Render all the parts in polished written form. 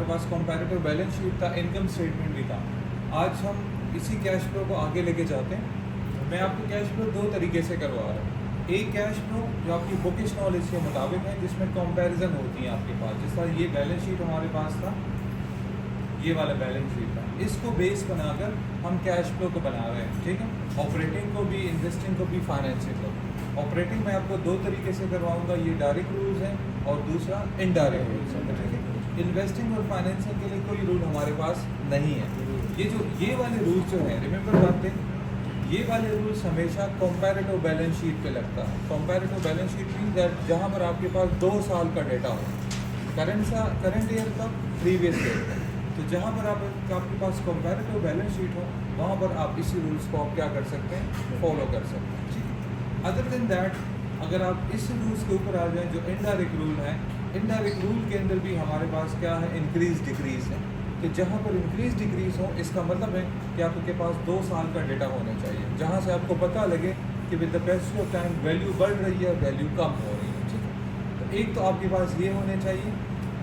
पास comparative balance sheet था, income statement भी था। आज हम इसी कैश फ्लो को आगे लेके जाते हैं। मैं आपको कैश फ्लो दो तरीके से करवा रहा हूँ। एक कैश फ्लो जो आपकी बुकिश नॉलेज के मुताबिक है, जिसमें कंपैरिजन होती है आपके पास। जिस तरह ये बैलेंस शीट हमारे पास था, ये वाला बैलेंस शीट था, इसको बेस बनाकर हम कैश फ्लो को बना रहे हैं। ठीक है, ऑपरेटिंग को भी, इन्वेस्टिंग को भी, फाइनेंसिंग को भी। ऑपरेटिंग मैं आपको दो तरीके से करवाऊंगा, ये डायरेक्ट रूल्स हैं और दूसरा इनडायरेक्ट रूल्स है। ठीक है, इन्वेस्टिंग और फाइनेंसिंग के लिए कोई रूल हमारे पास नहीं है। ये वाले रूल्स जो हैं, रिमेंबर बात है, ये वाले रूल्स हमेशा कंपैरेटिव बैलेंस शीट पे लगता है। Comparative balance sheet mean that जहाँ पर आपके पास 2 साल का डेटा हो, करंट ईयर का, प्रीवियस ईयर का। तो जहाँ पर आपके पास कंपैरेटिव बैलेंस शीट हो, वहाँ पर आप इसी रूल्स को आप क्या कर सकते हैं, फॉलो कर सकते हैं। ठीक है, अदर देन दैट अगर आप इस रूल्स के ऊपर आ जाएँ जो इनडायरेक्ट रूल है, इनडायरेक्ट रूल के अंदर भी हमारे पास क्या है, इंक्रीज डिक्रीज है। कि जहाँ पर इंक्रीज डिक्रीज हो, इसका मतलब है कि आपके पास 2 साल का डेटा होना चाहिए, जहाँ से आपको पता लगे कि with the passage of time value बढ़ रही है, वैल्यू कम हो रही है। ठीक है, तो एक तो आपके पास ये होने चाहिए।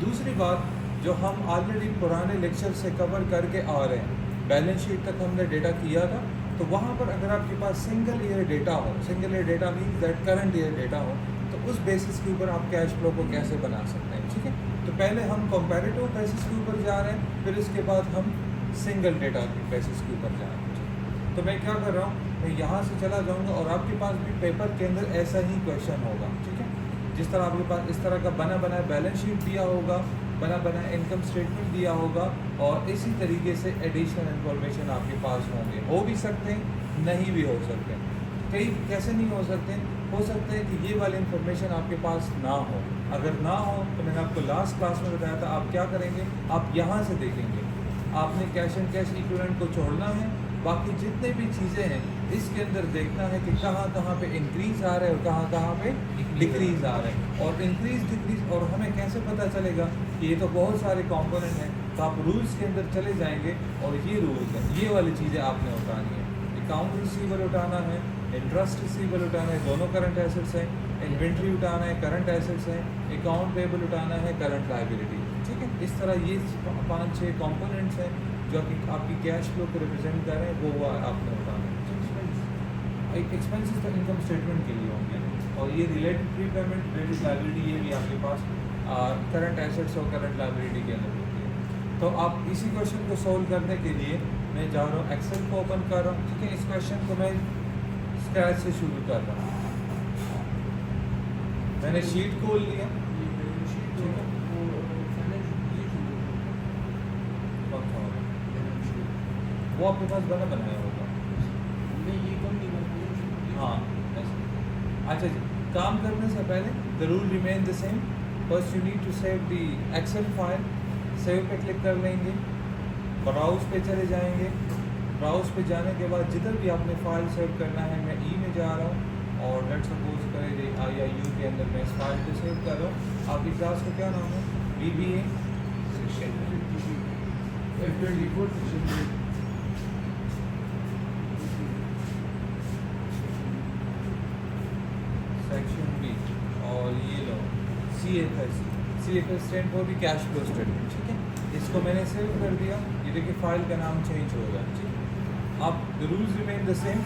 दूसरी बात, जो हम ऑलरेडी पुराने लेक्चर से कवर करके आ रहे हैं, बैलेंस शीट तक हमने डेटा किया था, तो वहाँ पर अगर आपके पास सिंगल ईयर डेटा हो, single year data means that current year data हो, तो उस बेसिस के ऊपर आप कैश फ्लो को कैसे बना सकते हैं। ठीक है, तो पहले हम कंपैरेटिव बेसिस के ऊपर जा रहे हैं, फिर इसके बाद हम सिंगल डेटा के बेसिस के ऊपर जा रहे हैं। तो मैं क्या कर रहा हूँ, मैं यहाँ से चला जाऊँगा और आपके पास भी पेपर के अंदर ऐसा ही क्वेश्चन होगा। ठीक है, जिस तरह आपके पास इस तरह का बना बनाया बैलेंस शीट दिया होगा, बना बनाया इनकम स्टेटमेंट दिया होगा, और इसी तरीके से एडिशनल इन्फॉर्मेशन आपके पास होंगे। हो भी सकते हैं, नहीं भी हो सकते हैं। कई कैसे नहीं हो सकते हैं कि ये वाली इन्फॉर्मेशन आपके पास ना हो। अगर ना हो तो मैंने आपको लास्ट क्लास में बताया था, आप क्या करेंगे, आप यहाँ से देखेंगे, आपने कैश एंड कैश इक्विवेलेंट को छोड़ना है, बाकी जितने भी चीज़ें हैं इसके अंदर देखना है कि कहाँ कहाँ पे इंक्रीज आ रहे हैं और कहाँ कहाँ पे डिक्रीज आ रहे हैं। और इंक्रीज डिक्रीज, और हमें कैसे पता चलेगा कि ये तो बहुत सारे कंपोनेंट हैं। तो आप रूल्स के अंदर चले जाएंगे और ये रूल्स हैं, ये वाली चीज़ें आपने उठानी है। अकाउंट रिसीवेबल उठाना है, इंटरेस्ट रिसीवेबल उठाना है, दोनों करंट एसेट्स हैं। इन्वेंट्री उठाना है, करंट एसेट्स हैं। अकाउंट पेबल उठाना है, करंट लायबिलिटी। ठीक है, इस तरह ये 5-6 कंपोनेंट्स हैं जो आपकी कैश फ्लो को रिप्रेजेंट कर रहे हैं, वो आपने उठाना है। एक्सपेंसेस तो इनकम स्टेटमेंट के लिए होंगे, और ये related pre payment, related liability, ये भी आपके पास करंट एसेट्स और करंट लायबिलिटी के अंदर होती है। तो आप इसी क्वेश्चन को सॉल्व करने के लिए मैं जा रहा हूँ, एक्सेल को ओपन कर रहा हूँ। ठीक है, इस क्वेश्चन को मैं स्क्रैच से शुरू कर रहा हूँ। मैंने शीट खोल लिया। ठीक है, वो आपके पास बना बनाया होगा। हाँ, अच्छा जी, काम करने से पहले the rule remain the same. First you need to save the Excel file. Save पे क्लिक कर लेंगे, ब्राउज पे चले जाएंगे। ब्राउज पे जाने के बाद जिधर भी आपने फाइल सेव करना है, मैं ई में जा रहा हूँ और लेट्स सपोज करें IIU के अंदर मैं इस फाइल को सेव कर रहा हूँ। आपकी क्लास का क्या नाम है, BBA सेक्शन B, और ये लो CFS स्टैंड फॉर भी कैश फ्लो स्टेटमेंट। ठीक है, इसको मैंने सेव कर दिया। ये देखिए फाइल का नाम चेंज हो गया। ठीक है, अब the rules remain the same.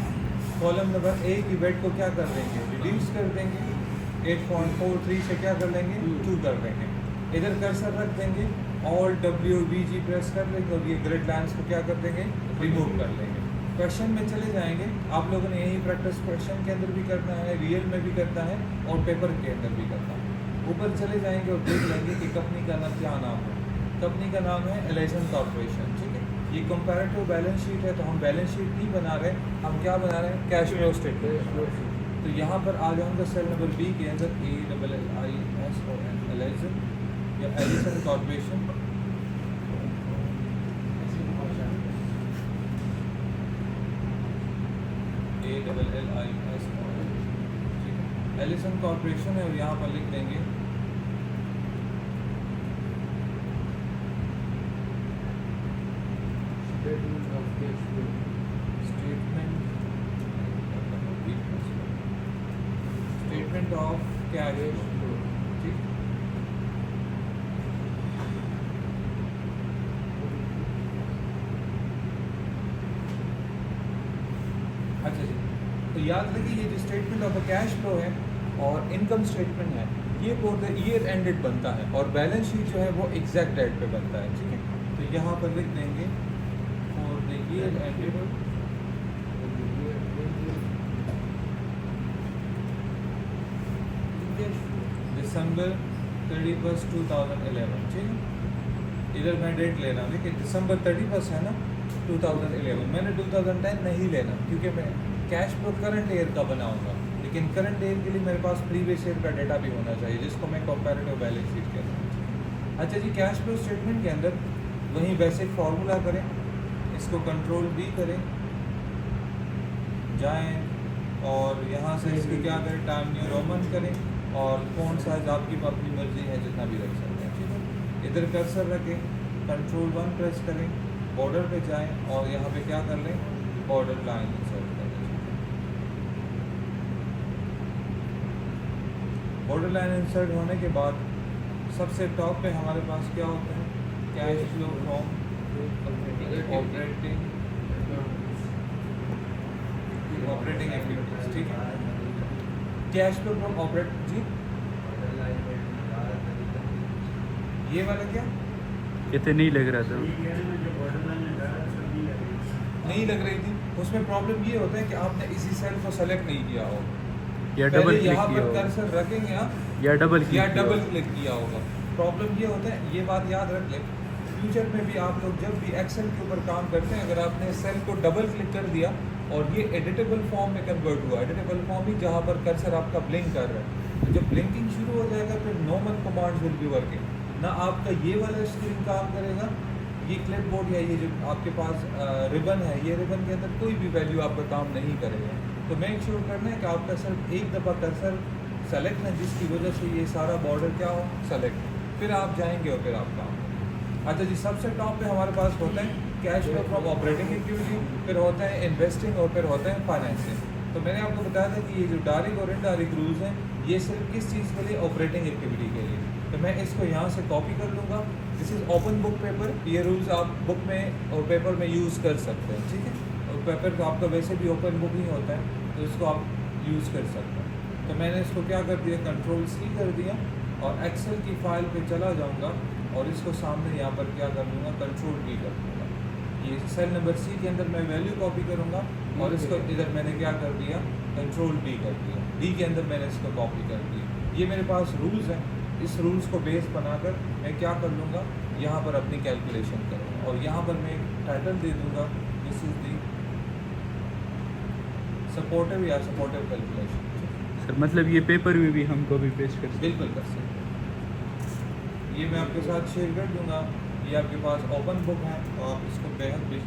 Column number A की वेट को क्या कर देंगे, रिड्यूस कर देंगे। 8.43 से क्या कर लेंगे, 2 कर देंगे। इधर कर्सर रख देंगे, Alt WVG प्रेस कर लेंगे और ये ग्रिड लाइन्स को क्या कर देंगे, रिमूव कर लेंगे। क्वेश्चन में चले जाएंगे। आप लोगों ने यही प्रैक्टिस क्वेश्चन के अंदर भी करना है, रियल में भी करना है और पेपर के अंदर भी करना है। ऊपर चले जाएंगे और देख लेंगे कि कंपनी का नाम क्या नाम है। कंपनी का नाम है एलेसन कॉर्पोरेशन। ठीक है, ये कंपैरेटिव बैलेंस शीट है, तो हम बैलेंस शीट नहीं बना रहे, हम क्या बना रहे हैं, कैश फ्लो स्टेटमेंट। तो यहाँ पर आ जाऊँगा सेल नंबर B के अंदर, ALLISON एलेसन या एलेसन कॉर्पोरेशन। एलिसन कॉर्पोरेशन है और यहाँ पर लिख देंगे स्टेटमेंट ऑफ कैश फ्लो। ठीक, याद रखिए ये जो स्टेटमेंट ऑफ कैश फ्लो है और इनकम स्टेटमेंट है ये फॉर द ईयर एंडेड बनता है और बैलेंस शीट जो है वो एग्जैक्ट डेट पे बनता है, ठीक है। तो यहाँ पर लिख देंगे फॉर द ईयर एंडेड दिसंबर 31, 2011, ठीक है। इधर मैं डेट ले रहा हूँ कि दिसंबर 31 है ना 2011, मैंने 2010 नहीं लेना क्योंकि मैं कैश फ्लो करंट ईयर का बनाऊंगा, लेकिन करंट ईयर के लिए मेरे पास प्रीवियस ईयर का डेटा भी होना चाहिए जिसको मैं कंपैरेटिव बैलेंस शीट कहता हूँ। अच्छा जी, कैश फ्लो स्टेटमेंट के अंदर वही बेसिक फार्मूला करें, इसको कंट्रोल B करें, जाएं और यहाँ से इसको क्या करें, टाइम न्यू रोमन करें और फ़ॉन्ट साइज आपकी अपनी मर्जी है जितना भी रख सकते हैं, ठीक है। इधर कर्सर रखें, कंट्रोल 1 प्रेस करें, बॉर्डर पे जाएं और यहाँ पे क्या कर लें, बॉर्डर लाइन इंसर्ट कर लें। बॉर्डर लाइन इंसर्ट होने के बाद सबसे टॉप पे हमारे पास क्या होता है, cash flow from operating activities, ठीक है। कैश फ्लो फ्रॉम ऑपरेट जी, ये वाला क्या ये तो नहीं लग रहा था, नहीं लग रही थी, उसमें प्रॉब्लम ये होता है कि आपने इसी सेल को सेलेक्ट नहीं किया हो, या डबल क्लिक यहाँ किया पर होगा, कर्सर रखेंगे आप या डबल क्लिक किया होगा। प्रॉब्लम ये होता है, ये बात याद रख लें, फ्यूचर में भी आप लोग जब भी एक्सेल के ऊपर काम करते हैं, अगर आपने सेल को डबल क्लिक कर दिया और ये एडिटेबल फॉर्म में कन्वर्ट हुआ, एडिटेबल फॉर्म ही जहाँ पर कर्सर आपका ब्लिंक कर रहा है, तो जब ब्लिंकिंग शुरू हो जाएगा फिर normal commands will be working, ना आपका ये वाला स्क्रीन काम करेगा, ये क्लिपबोर्ड या ये जो आपके पास रिबन है, ये रिबन के अंदर कोई भी वैल्यू आपका काम नहीं करेगा। तो मेक श्योर करना है कि आपका सिर्फ एक दफ़ा कर्सर सेलेक्ट है जिसकी वजह से ये सारा बॉर्डर क्या हो, सेलेक्ट, फिर आप जाएंगे और फिर आप काम करेंगे। अच्छा जी, सबसे टॉप पे हमारे पास होता है cash flow from operating activity, फिर होता है इन्वेस्टिंग और फिर होता है फाइनेंसिंग। तो मैंने आपको बताया था कि ये जो डायरेक्ट और इनडायरेक्ट रूल्स हैं ये सिर्फ किस चीज़ के लिए, ऑपरेटिंग एक्टिविटी के लिए। तो मैं इसको यहाँ से कॉपी कर लूँगा, this is open book paper, ये रूल्स आप बुक में और पेपर में यूज़ कर सकते हैं, ठीक है। और पेपर तो आपका वैसे भी ओपन बुक ही होता है तो इसको आप यूज़ कर सकते हैं। तो मैंने इसको क्या कर दिया, कंट्रोल C कर दिया और एक्सेल की फाइल पे चला जाऊँगा और इसको सामने यहाँ पर क्या कर लूँगा, कंट्रोल V कर दूँगा। ये सेल नंबर C के अंदर मैं वैल्यू कॉपी करूँगा और इसको इधर मैंने क्या कर दिया, कंट्रोल D कर दिया, D के अंदर मैंने इसको कॉपी कर दिया। ये मेरे पास रूल्स हैं, इस रूल्स को बेस बनाकर मैं क्या कर लूँगा, यहाँ पर अपनी कैलकुलेशन करूँगा और यहाँ पर मैं एक टाइटल दे दूँगा, दिस इज़ दी सपोर्टिव या सपोर्टिव कैलकुलेशन। सर मतलब ये पेपर में भी हम कॉपी पेस्ट कर सकते हैं? बिल्कुल कर सकते हैं, ये मैं आपके साथ शेयर कर दूँगा। ये आपके पास ओपन बुक है तो आप इसको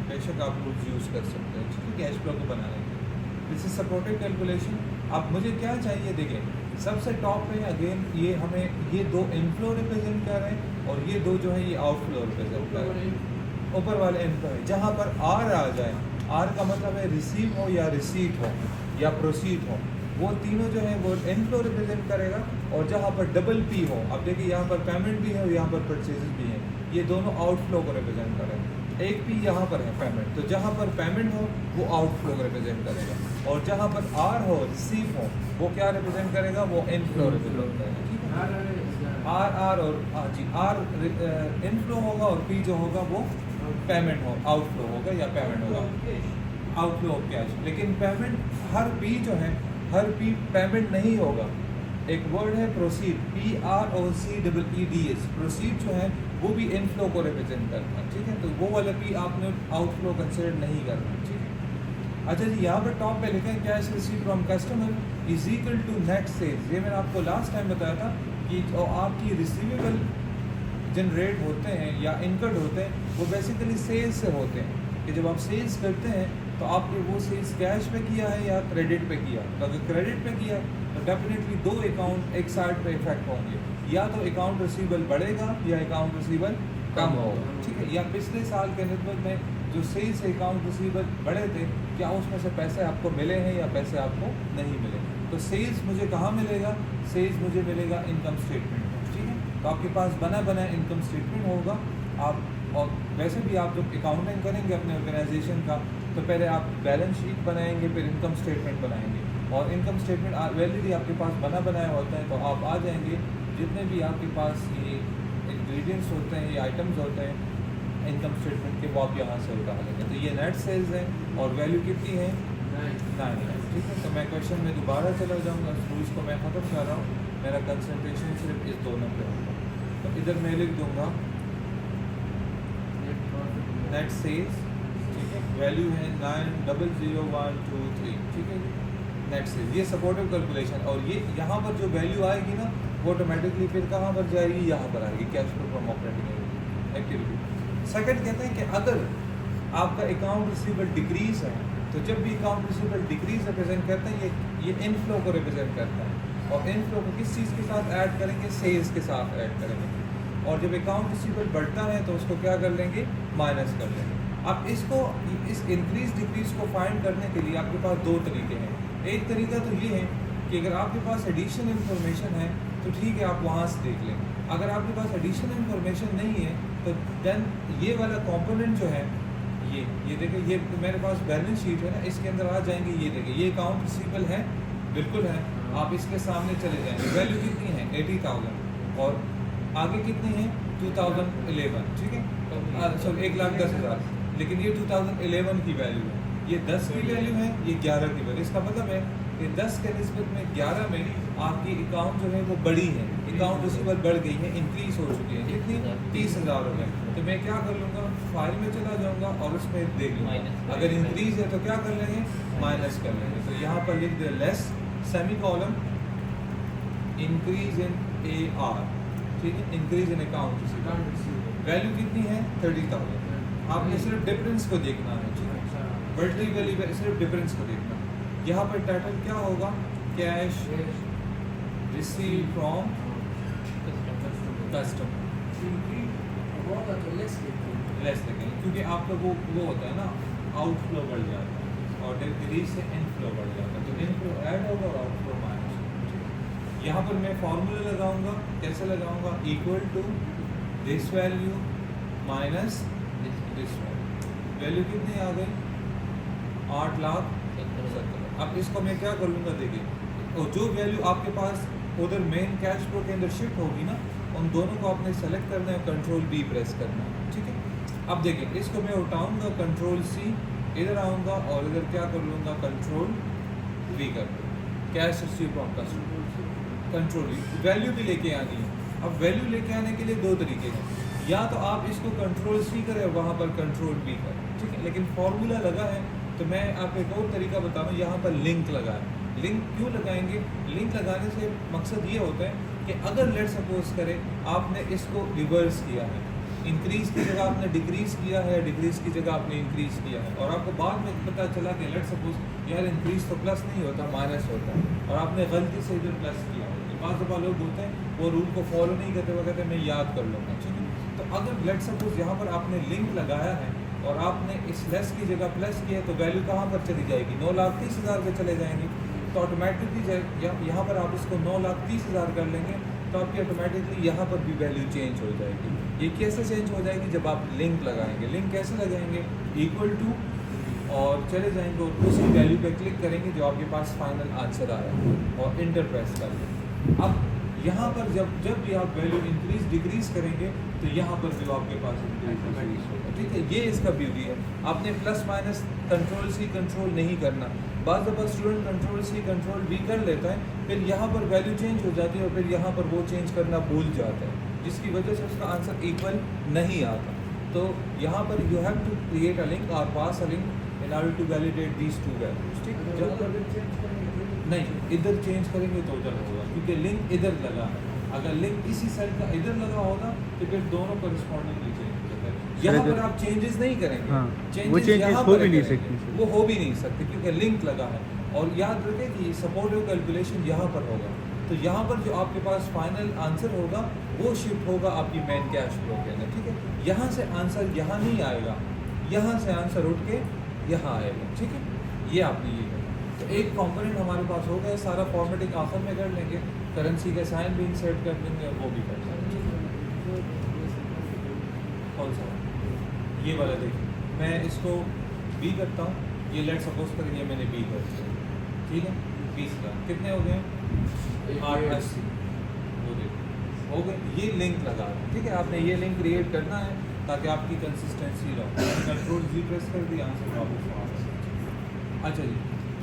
बेशक आप लोग यूज़ कर सकते हैं, ठीक है, कैश फ्लो को बनाने के लिए। This is supportive calculation. अब मुझे क्या चाहिए, देखें सबसे टॉप पे अगेन ये हमें ये दो इनफ्लो रिप्रेजेंट कर रहे हैं और ये दो जो है ये आउटफ्लो रिप्रेजेंट कर रहे हैं, ऊपर वाले इनफ्लो है। जहाँ पर आर आ जाए, आर का मतलब है रिसीव हो या रिसीट हो या प्रोसीड हो, वो तीनों जो है वो इनफ्लो रिप्रेजेंट करेगा। और जहाँ पर डबल पी हो, अब देखिए यहाँ पर पेमेंट भी है और यहाँ पर परचेजेस भी हैं, ये दोनों आउटफ्लो को रिप्रेजेंट करेंगे। एक पी यहाँ पर है पेमेंट, तो जहाँ पर पेमेंट हो वो आउटफ्लो को रिप्रेजेंट करेगा और जहाँ पर आर हो, रिसीव हो, वो क्या रिप्रेजेंट करेगा, वो इनफ्लो रिप्रेजेंट करेगा, ठीक है। आर और जी आर इनफ्लो होगा और पी जो होगा वो पेमेंट हो, आउटफ्लो होगा या पेमेंट होगा, आउटफ्लो ऑफ कैश। लेकिन पेमेंट हर पी जो है, हर पी पेमेंट नहीं होगा। एक वर्ड है प्रोसीड, PROCEEDS, प्रोसीड जो है वो भी इनफ्लो को रिप्रेजेंट करता है, ठीक है। तो वो वाला पी आपने आउटफ्लो कंसिडर नहीं करना, ठीक है। अच्छा जी, यहाँ पर टॉप पे लिखें cash receive from customer is equal to net sales. ये मैंने आपको लास्ट टाइम बताया था कि जो आपकी रिसीवेबल जनरेट होते हैं या इनकट होते हैं वो बेसिकली सेल्स से होते हैं, कि जब आप सेल्स करते हैं तो आपने वो सेल्स कैश पे किया है या क्रेडिट पे किया। तो अगर क्रेडिट पे किया तो डेफिनेटली दो अकाउंट एक साइड पे इफेक्ट होंगे, या तो अकाउंट रिसीवेबल बढ़ेगा या अकाउंट रिसीवेबल कम होगा, ठीक है। या पिछले साल के निस्बत में जो सेल्स से अकाउंट रिसीवेबल बढ़े थे, क्या उसमें से पैसे आपको मिले हैं या पैसे आपको नहीं मिले। तो सेल्स मुझे कहाँ मिलेगा, सेल्स मुझे मिलेगा इनकम स्टेटमेंट में, ठीक है। तो आपके पास बना इनकम स्टेटमेंट होगा। आप और वैसे भी आप जब अकाउंटिंग करेंगे अपने ऑर्गेनाइजेशन का, तो पहले आप बैलेंस शीट बनाएंगे, फिर इनकम स्टेटमेंट बनाएंगे। और इनकम स्टेटमेंट ऑलरेडी आपके पास बना बनाया होता है, तो आप आ जाएंगे, जितने भी आपके पास ये इंग्रेडिएंट्स होते हैं, ये आइटम्स होते हैं इनकम स्टेटमेंट के, वो आप यहाँ से उठा लेंगे। तो ये नेट सेल्स है और वैल्यू कितनी है 9। ठीक है, तो मैं क्वेश्चन में दोबारा चला जाऊँगा, रूल्स को मैं ख़त्म कर रहा हूँ, मेरा कंसंट्रेशन सिर्फ इस दोनों पे होगा। तो इधर मैं लिख दूँगा नेट सेल्स, ठीक है, वैल्यू है 900123, ठीक है नेट सेल्स, ये सपोर्टिव कैलकुलेशन। और ये यहाँ पर जो वैल्यू आएगी ना, वो ऑटोमेटिकली फिर कहाँ पर जाएगी, यहाँ पर आएगी, cash flow from operating activity. Second कहते हैं कि अगर आपका अकाउंट रिसीवेबल डिक्रीज है, तो जब भी अकाउंट रिसीवेबल डिक्रीज रिप्रेजेंट करते हैं, ये इनफ्लो को रिप्रेजेंट करता है। और इनफ्लो को किस चीज़ के साथ ऐड करेंगे, सेल्स के साथ ऐड करेंगे। और जब अकाउंट रिसीवेबल बढ़ता है तो उसको क्या कर लेंगे, माइनस कर लेंगे। अब इसको, इस इंक्रीज डिक्रीज को फाइंड करने के लिए आपके पास दो तरीके हैं। एक तरीका तो ये है कि अगर आपके पास एडिशनल इन्फॉर्मेशन है तो ठीक है, आप वहाँ से देख लें। अगर आपके पास एडिशनल इन्फॉर्मेशन नहीं है तो देन ये वाला कंपोनेंट जो है, ये देखिए, ये मेरे पास बैलेंस शीट है ना, इसके अंदर आ जाएंगे। ये देखिए, ये अकाउंट रिसीवेबल है, बिल्कुल है। आप इसके सामने चले जाएंगे, वैल्यू कितनी है 80,000 और आगे कितनी है 2011, ठीक है, सॉरी 1,10,000, लेकिन ये 2011 की वैल्यू है, ये 10 की वैल्यू है, ये 11 की वैल्यू। इसका मतलब है कि 10 के निस्बत में 11 में आपकी अकाउंट जो है वो बड़ी है, अकाउंट रिसीवेबल बढ़ गई है, इंक्रीज हो चुकी है, कितनी 30,000 रुपये। तो मैं क्या कर लूँगा, फाइल में चला जाऊँगा और उसमें देख लूँगा, अगर इंक्रीज है तो क्या कर लेंगे, माइनस कर लेंगे। तो यहाँ पर लिख दे less semicolon increase in AR, ठीक है, increase in account receivable, value कितनी है 30,000। आपने सिर्फ डिफरेंस को देखना है, ठीक है, बढ़ती वैल्यू में सिर्फ डिफरेंस को देखना। यहाँ पर टाइटल क्या होगा, cash receive from customer, less देखेंगे, क्योंकि आपका वो होता है ना, आउटफ्लो बढ़ जाता है और डिक्रीज से इनफ्लो बढ़ जाता है, तो इनफ्लो ऐड होगा और आउटफ्लो माइनस। यहाँ पर मैं फॉर्मूला लगाऊंगा, कैसे लगाऊंगा, equal to this value minus this value कितनी आ गई 8,70,000। अब इसको मैं क्या कर लूँगा, देखिए, और जो वैल्यू आपके पास उधर मेन कैश फ्लो के अंदर शिफ्ट होगी ना, उन दोनों को आपने सेलेक्ट करना है, कंट्रोल B प्रेस करना है, ठीक है। अब देखिए, इसको मैं उठाऊंगा, कंट्रोल C, इधर आऊँगा और इधर क्या कर लूँगा, कंट्रोल V कर दूँगा, cash receive from customer, control V, value भी लेके आनी है। अब वैल्यू लेके आने के लिए दो तरीके हैं, या तो आप इसको कंट्रोल C करें और वहाँ पर कंट्रोल V करें, ठीक है, लेकिन फॉर्मूला लगा है तो मैं आपको एक और तरीका बता रहा हूँ, यहाँ पर लिंक लगाएं। लिंक क्यों लगाएंगे, लिंक लगाने से मकसद ये होता है कि अगर लेट सपोज करें आपने इसको रिवर्स किया है, इंक्रीज की जगह आपने डिक्रीज किया है, डिक्रीज की जगह आपने इंक्रीज किया है, और आपको बाद में पता चला कि लेट सपोज यार इंक्रीज तो प्लस नहीं होता, माइनस होता है, और आपने गलती से इधर प्लस किया। पाँच दफ़ा लोग बोलते हैं वो रूल को फॉलो नहीं करते, वो कहते हैं मैं याद कर लूँगा, ठीक है। तो अगर लेट सपोज यहाँ पर आपने लिंक लगाया है और आपने इस लेस की जगह प्लस किया है, तो वैल्यू कहाँ पर चली जाएगी, 9,30,000 पे चले जाएंगे। तो ऑटोमेटिकली यहाँ पर आप इसको 9,30,000 कर लेंगे, तो आपकी ऑटोमेटिकली यहाँ पर भी वैल्यू चेंज हो जाएगी। ये कैसे चेंज हो जाएगी, जब आप लिंक लगाएंगे। लिंक कैसे लगाएंगे, इक्वल टू और चले जाएंगे और उसी वैल्यू पे क्लिक करेंगे जो आपके पास फाइनल आंसर आया और इंटर प्रेस कर लेंगे। अब यहाँ पर जब भी आप वैल्यू इंक्रीज डिक्रीज करेंगे तो यहाँ पर भी आपके पास इंक्रीज होगा, ठीक है। ये इसका ब्यूटी है, आपने plus minus control C control नहीं करना। बाद दफ़ा student control C control V कर लेता है, फिर यहाँ पर वैल्यू चेंज हो जाती है और फिर यहाँ पर वो चेंज करना भूल जाता है, जिसकी वजह से उसका आंसर इक्वल नहीं आता। तो यहाँ पर you have to create a link और pass a link in order to validate these two values, ठीक। नहीं, इधर चेंज करेंगे तो उधर होगा, क्योंकि लिंक इधर लगा है। अगर लिंक इसी सेल का इधर लगा होगा तो फिर दोनों करस्पॉन्डिंगली चेंज हो जाता है। यहाँ पर आप चेंजेस नहीं करेंगे, हाँ, चेंजेस वो चेंजेस हो भी नहीं सकती, वो हो भी नहीं सकते क्योंकि लिंक लगा है। और याद रखें कि सपोर्टिव कैलकुलेशन यहाँ पर होगा, तो यहाँ पर जो आपके पास फाइनल आंसर होगा वो शिफ्ट होगा आपकी मेन कैश फ्लो के अंदर, ठीक है। यहाँ से आंसर यहाँ नहीं आएगा, यहाँ से आंसर उठ के यहाँ आएगा, ठीक है। ये आपने ये करना। तो एक कंपोनेंट हमारे पास हो गया, सारा फॉर्मेटिंग आखिर में कर लेंगे, करेंसी का साइन भी इंसर्ट कर देंगे और वो भी कर देंगे। कौन सा, ये वाला देखिए, मैं इसको B करता हूँ, ये लेट सपोज करेंगे मैंने B कर दिया, ठीक है। 20,000 कितने हो गए? 880 हो गए, हो गए। ये लिंक लगा रहे हैं, ठीक है। आपने ये लिंक क्रिएट करना है ताकि आपकी कंसिस्टेंसी रहो। कंट्रोल जी प्रेस कर दिया, आंसर वापस वहाँ। अच्छा जी,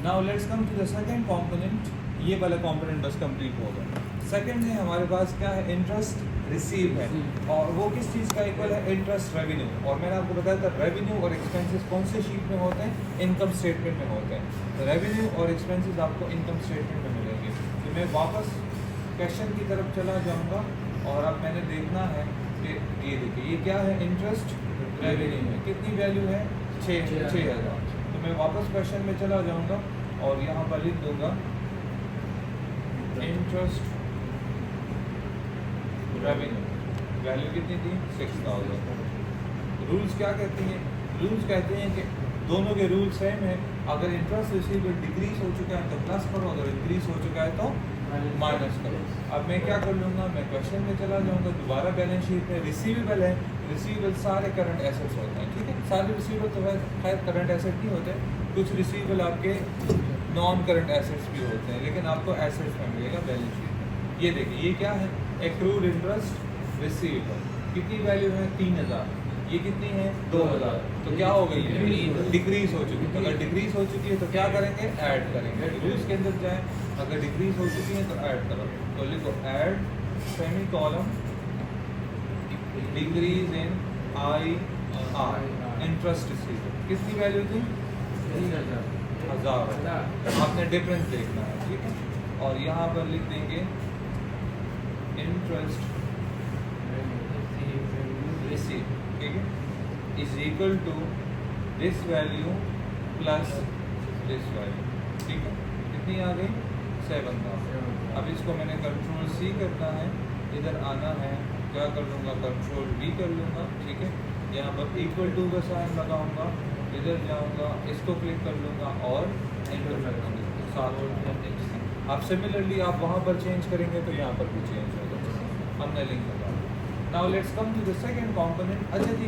now let's come to the second component. ये वाला कंपोनेंट बस कंप्लीट हो गया। सेकंड है हमारे पास क्या है? इंटरेस्ट रिसीव है, और वो किस चीज़ का इक्वल है? Interest revenue. और मैंने आपको बताया था रेवेन्यू और एक्सपेंसेस कौन से शीट में होते हैं? इनकम स्टेटमेंट में होते हैं। तो रेवेन्यू और एक्सपेंसेस आपको इनकम स्टेटमेंट में मिलेंगे। तो मैं वापस क्वेश्चन की तरफ चला जाऊँगा, और अब मैंने देखना है कि ये देखिए ये क्या है? इंटरेस्ट रेवेन्यू है। कितनी वैल्यू है? 6,000। तो मैं वापस क्वेश्चन में चला जाऊँगा और यहाँ पर लिख दूँगा इंटरेस्ट रेवेन्यू, वैल्यू कितनी थी? 6,000। रूल्स क्या कहती हैं? रूल्स कहते हैं कि दोनों के रूल सेम है। अगर इंटरेस्ट रिसीवेबल डिक्रीज हो चुका है तो प्लस करो, अगर इंक्रीज हो चुका है तो माइनस करो। अब मैं क्या कर लूँगा? मैं क्वेश्चन में चला जाऊँगा, दोबारा बैलेंस शीट में रिसीवेबल है। रिसीवेबल सारे करंट एसेट्स होते हैं, ठीक है। सारे रिसीवेबल तो खैर करंट एसेट नहीं होते, कुछ रिसीवेबल आपके नॉन करंट एसेट्स भी होते हैं, लेकिन आपको एसेट्स में मिलेगा बैलेंस शीट में। ये देखिए ये क्या है? Accrued interest receivable. कितनी वैल्यू है? 3,000। ये कितनी है? 2,000। तो क्या हो गई है? डिक्रीज हो चुकी है। तो अगर डिक्रीज हो चुकी है तो क्या करेंगे? ऐड करेंगे। रूल्स के अंदर जाएँ, अगर डिक्रीज हो चुकी है तो ऐड करो। तो लिखो add semi column decrease in I R interest receivable. कितनी वैल्यू थी? 1,000। आपने डिफरेंस देखना है, ठीक है। और यहाँ पर लिख देंगे इंटरेस्ट रिसीव, ठीक है, is equal to this value plus this value, ठीक है। कितनी आ गई? 7,000। अब इसको मैंने कंट्रोल सी करना है, इधर आना है, क्या कर लूँगा? कंट्रोल वी कर लूँगा, ठीक है। यहाँ पर इक्वल टू का साइन लगाऊंगा, इधर जाऊँगा, इसको क्लिक कर लूँगा और एंटर कर दूँगा। आप सिमिलरली आप वहाँ पर चेंज करेंगे तो यहाँ पर भी चेंज होगा। हमने लिंक लगा। Now let's come to the second component. अच्छा जी,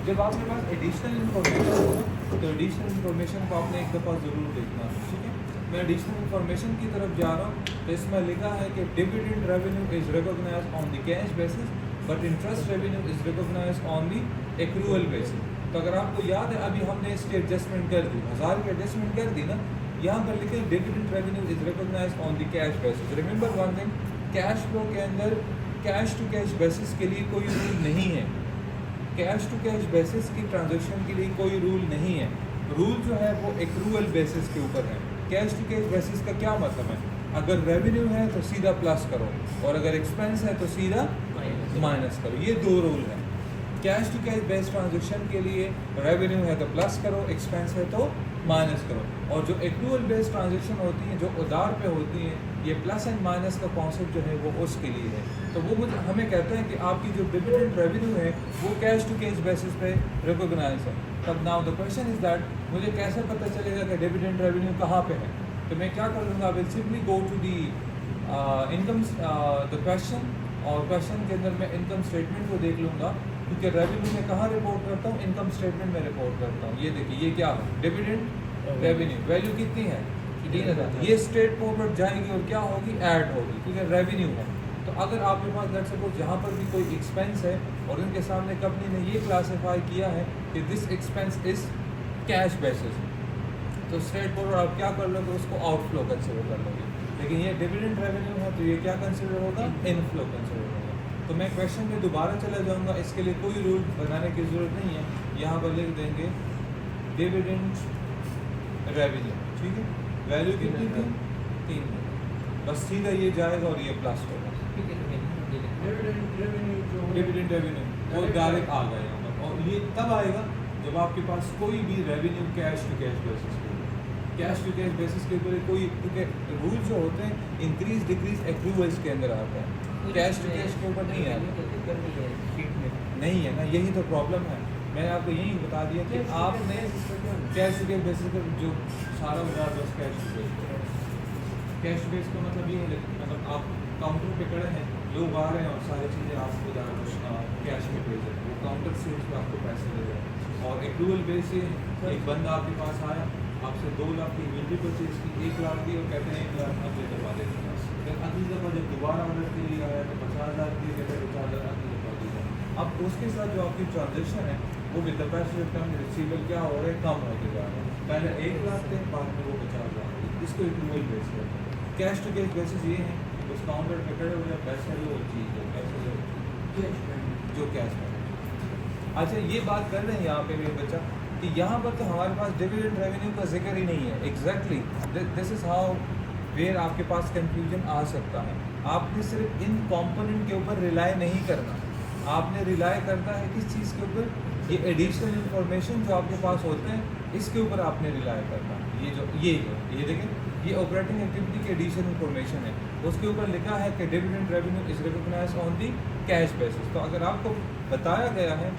जब आपके पास एडिशनल इन्फॉर्मेशन हो तो एडिशनल इन्फॉर्मेशन को आपने एक दफ़ा ज़रूर देखना है, ठीक है। मैं एडिशनल इन्फॉर्मेशन की तरफ जा रहा हूँ, तो इसमें लिखा है कि dividend revenue is recognised on the cash basis but interest revenue is recognised on the accrual basis. तो अगर आपको याद है अभी हमने इसकी एडजस्टमेंट कर दी, 1,000 की एडजस्टमेंट कर दी ना। यहाँ पर लिखे dividend revenue is recognised on the cash basis. Remember one thing, cash flow के अंदर कैश टू कैश बेसिस के लिए कोई रूल नहीं है। कैश टू कैश बेसिस की ट्रांजैक्शन के लिए कोई रूल नहीं है। रूल जो है वो एक्रूअल बेसिस के ऊपर है। कैश टू कैश बेसिस का क्या मतलब है? अगर रेवेन्यू है तो सीधा प्लस करो, और अगर एक्सपेंस है तो सीधा माइनस करो। ये दो रूल हैं। Cash to cash based transaction के लिए रेवेन्यू है तो प्लस करो, एक्सपेंस है तो माइनस करो। और जो एक्रूअल बेस्ड ट्रांजैक्शन होती हैं, जो उधार पे होती हैं, ये प्लस एंड माइनस का कॉन्सेप्ट जो है वो उसके लिए है। तो वो मुझे हमें कहते हैं कि आपकी जो डिविडेंड रेवेन्यू है वो कैश टू कैश बेसिस पे रिकॉग्नाइज है। तब now the question is that मुझे कैसे पता चलेगा कि डिविडेंड रेवेन्यू कहाँ पे है? तो मैं क्या कर लूँगा? Will simply go to the income the question, और क्वेश्चन के अंदर मैं इनकम स्टेटमेंट को देख लूँगा, क्योंकि रेवेन्यू में कहाँ रिपोर्ट करता हूँ? इनकम स्टेटमेंट में रिपोर्ट करता हूँ। ये देखिए ये क्या है? Dividend revenue. वैल्यू कितनी है? 3,000। ये स्ट्रेट फॉरवर्ड जाएगी और क्या होगी? ऐड होगी, क्योंकि रेवेन्यू है। तो अगर आपके पास लेट्स सपोज जहाँ पर भी कोई एक्सपेंस है और उनके सामने कंपनी ने ये क्लासीफाई किया है कि this expense is cash basis, तो स्ट्रेट फॉरवर्ड आप क्या कर लोगे? उसको आउटफ्लो कंसिडर कर लोगे। लेकिन ये डिविडेंड रेवेन्यू है तो ये क्या कंसिडर होगा? इनफ्लो कंसिडर होगा। तो मैं क्वेश्चन में दोबारा चला जाऊँगा, इसके लिए कोई रूल बनाने की ज़रूरत नहीं है। यहाँ पर लिख देंगे डिविडेंड रेवेन्यू, ठीक है। वैल्यू कितनी थी? 3। बस सीधा ये जाएगा और ये प्लस होगा। डिविडेंड रेवेन्यू वो डायरेक्ट आ गया यहाँ पर, और ये तब आएगा जब आपके पास कोई भी revenue cash to cash basis के ऊपर, कैश टू कैश बेसिस के ऊपर कोई, क्योंकि रूल जो होते हैं इंक्रीज डिक्रीज एक्रूवल्स के अंदर आता है, कैश टू कैश के ऊपर नहीं आता। नहीं है ना, यही तो प्रॉब्लम है। मैंने आपको यही बता दिया कि आपने कैश टू कैश बेसिस पर जो सारा उधार बस कैश टू बेस का मतलब ये है, मतलब आप काउंटर पे खड़े हैं, लोग आ रहे हैं और सारी चीज़ें आपको उधार कैश में भेज रहे हैं, वो काउंटर से उस पर आपको पैसे दे रहे हैं। और एक्रूवल बेस से एक बंदा आपके पास आया, आपसे 2 लाख की इन्वेंट्री परचेज की, 1 लाख की और कहते हैं 1 लाख आप ले करवा देते। फिर अगली दफ़ा जब दोबारा ऑर्डर के लिए आया तो 50,000 के लिए कहते हैं 50,000 अगली दफ़ा दीजिए। अब उसके साथ जो आपकी ट्रांजेक्शन है वो with the passage of time receivable क्या हो रहा है, कम होते जा रहा है। पहले 1 लाख थे, बाद में वो 50,000। इसको एक्रूवल बेस है। कैश टू कैश बेसिस ये हैं, उस काउंटर पे खड़े हो जाए, पैसे लो चीज़ दो, पैसे लो जो कैश में। अच्छा ये बात कर रहे हैं यहाँ पे मेरे बच्चा कि यहाँ पर तो हमारे पास डिविडेंड रेवेन्यू का जिक्र ही नहीं है। Exactly this is how where आपके पास कंफ्यूजन आ सकता है। आपने सिर्फ इन कंपोनेंट के ऊपर रिलाई नहीं करना, आपने रिलाई करना है किस चीज़ के ऊपर, ये एडिशनल इंफॉर्मेशन जो आपके पास होते हैं इसके ऊपर आपने रिलाई करना। ये देखें, ये ऑपरेटिंग एक्टिविटी की एडिशनल इंफॉर्मेशन है, उसके ऊपर लिखा है कि dividend revenue is recognised on the cash basis. तो अगर आपको बताया गया है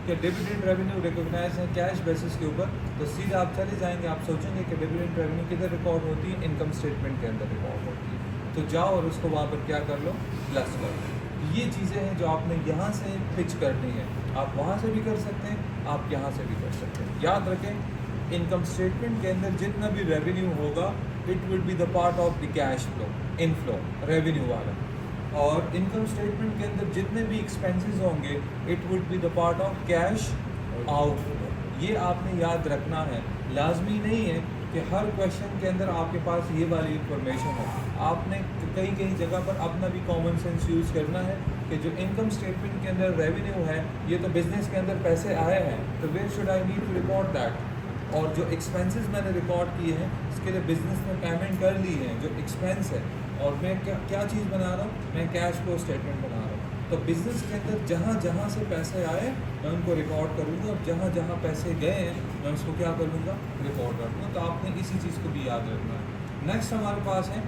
कि डिविडेंड रेवेन्यू रिकॉग्नाइज है कैश बेसिस के ऊपर, तो सीधा आप चले जाएंगे, आप सोचेंगे कि डिविडेंड रेवेन्यू किधर रिकॉर्ड होती है, इनकम स्टेटमेंट के अंदर रिकॉर्ड होती है। तो जाओ और उसको वहाँ पर क्या कर लो, प्लस कर लो। ये चीज़ें हैं जो आपने यहाँ से पिच करनी है। आप वहाँ से भी कर सकते हैं, आप यहाँ से भी कर सकते हैं। याद रखें इनकम स्टेटमेंट के अंदर जितना भी रेवेन्यू होगा it will be the part of the cash flow, inflow revenue वाला, और इनकम स्टेटमेंट के अंदर जितने भी एक्सपेंसेस होंगे it would be the part of cash outflow. ये आपने याद रखना है। लाजमी नहीं है कि हर क्वेश्चन के अंदर आपके पास ये वाली इंफॉर्मेशन हो। आपने कई जगह पर अपना भी कॉमन सेंस यूज़ करना है कि जो इनकम स्टेटमेंट के अंदर रेवेन्यू है ये तो बिजनेस के अंदर पैसे आए हैं, तो where should I need to record that. और जो एक्सपेंसेस मैंने रिकॉर्ड किए हैं इसके लिए बिजनेस में पेमेंट कर ली है, जो एक्सपेंस है, और मैं क्या चीज़ बना रहा हूँ, मैं कैश फ्लो स्टेटमेंट बना रहा हूँ। तो बिज़नेस के अंदर जहाँ से पैसे आए मैं उनको रिकॉर्ड करूँगा, और जहाँ पैसे गए हैं मैं उसको क्या करूँगा, रिकॉर्ड करूँगा। तो आपने इसी चीज़ को भी याद रखना है। नेक्स्ट हमारे पास है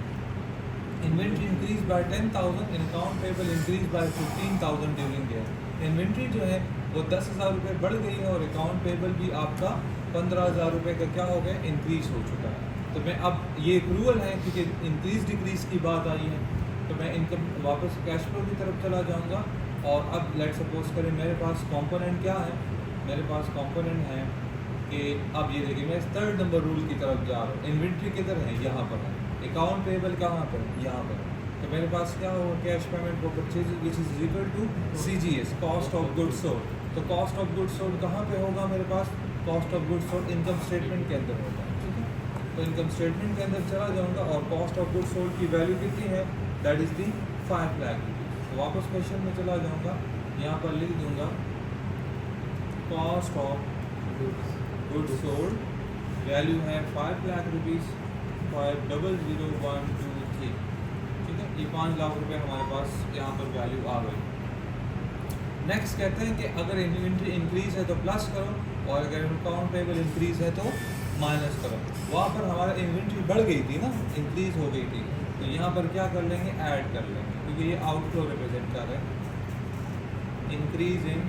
inventory increase by 10,000 in account payable increase by 15,000 during year. Inventory जो है वो 10,000 रुपये बढ़ गई है और अकाउंट पेबल भी आपका 15,000 रुपये का क्या हो गया, इंक्रीज हो चुका है। तो मैं अब ये एक्रूवल है क्योंकि इंक्रीज डिक्रीज की बात आई है, तो मैं इनकम वापस कैश फ्लो की तरफ चला जाऊंगा। और अब लेट सपोज करें मेरे पास कंपोनेंट क्या है, मेरे पास कंपोनेंट है कि अब ये देखिए मैं 3rd नंबर रूल की तरफ जा रहा हूँ। इन्वेंट्री किधर है, यहाँ पर है। अकाउंट पेबल कहाँ पर, यहाँ पर। तो मेरे पास क्या होगा, cash payment for purchase which is equal to CGS, cost of goods sold. तो कॉस्ट ऑफ गुड्स सोल्ड कहाँ पे होगा मेरे पास, cost of goods sold income statement के अंदर होगा। ठीक है, तो इनकम स्टेटमेंट के अंदर चला जाऊँगा और कॉस्ट ऑफ गुड्स सोल्ड की वैल्यू कितनी है, that is the 5 lakh rupees. तो वापस क्वेश्चन में चला जाऊँगा, यहाँ पर लिख दूँगा cost of goods sold value है 5 लाख रुपीज़, 500123। ठीक है, ये 5 लाख रुपए हमारे पास यहाँ पर वैल्यू आ गई। नेक्स्ट कहते हैं कि अगर इन्वेंट्री इंक्रीज है तो प्लस करो, और अगर अकाउंट पेबल इंक्रीज है तो माइनस करो। वहाँ पर हमारा इन्वेंट्री बढ़ गई थी ना, इंक्रीज हो गई थी, तो यहाँ पर क्या कर लेंगे, ऐड कर लेंगे, क्योंकि ये आउटफ्लो रिप्रेजेंट कर रहे हैं। इंक्रीज इन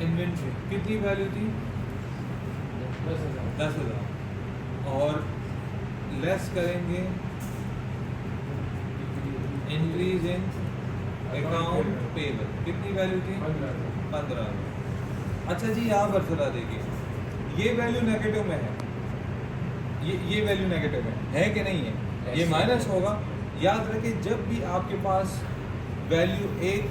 इन्वेंट्री कितनी वैल्यू थी, 10,000, और लेस करेंगे इंक्रीज इन अकाउंट पेबल, कितनी वैल्यू थी, 15,000। अच्छा जी, यहाँ पर चला देखिए, ये वैल्यू नेगेटिव में है, ये वैल्यू नेगेटिव है कि नहीं है, ये माइनस होगा। याद रखें जब भी आपके पास वैल्यू एक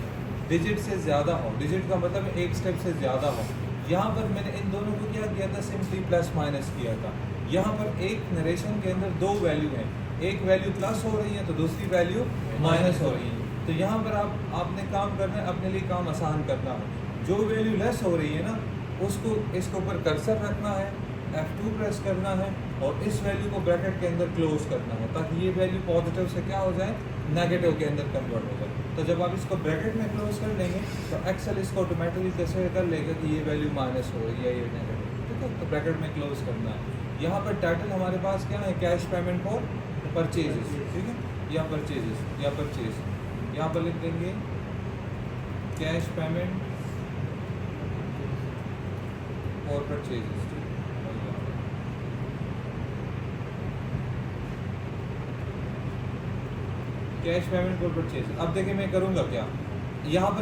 डिजिट से ज़्यादा हो, डिजिट का मतलब एक स्टेप से ज़्यादा हो, यहाँ पर मैंने इन दोनों को क्या किया था, सिंपली प्लस माइनस किया था। यहाँ पर एक नरेशन के अंदर 2 वैल्यू हैं, एक वैल्यू प्लस हो रही है तो दूसरी वैल्यू माइनस हो रही है। तो यहाँ पर आपने काम करना है, अपने लिए काम आसान करना है। जो वैल्यू लेस हो रही है ना उसको इसके ऊपर कर्सर रखना है, F2 प्रेस करना है और इस वैल्यू को ब्रैकेट के अंदर क्लोज करना है, ताकि ये वैल्यू पॉजिटिव से क्या हो जाए, नेगेटिव के अंदर कन्वर्ट हो जाए। तो जब आप इसको ब्रैकेट में क्लोज कर लेंगे तो एक्सेल इसको ऑटोमेटिकली कैसे कर लेगा कि ये वैल्यू माइनस हो रही है, ये नेगेटिव। ठीक है, तो ब्रैकेट में क्लोज करना है। यहाँ पर टाइटल हमारे पास क्या है, कैश पेमेंट फॉर परचेजेस। ठीक है, या परचेजेस या परचेज, यहाँ पर लिख देंगे कैश पेमेंट और purchases. Cash payment for purchase. अब देखिए मैं करूँगा क्या, यहाँ पर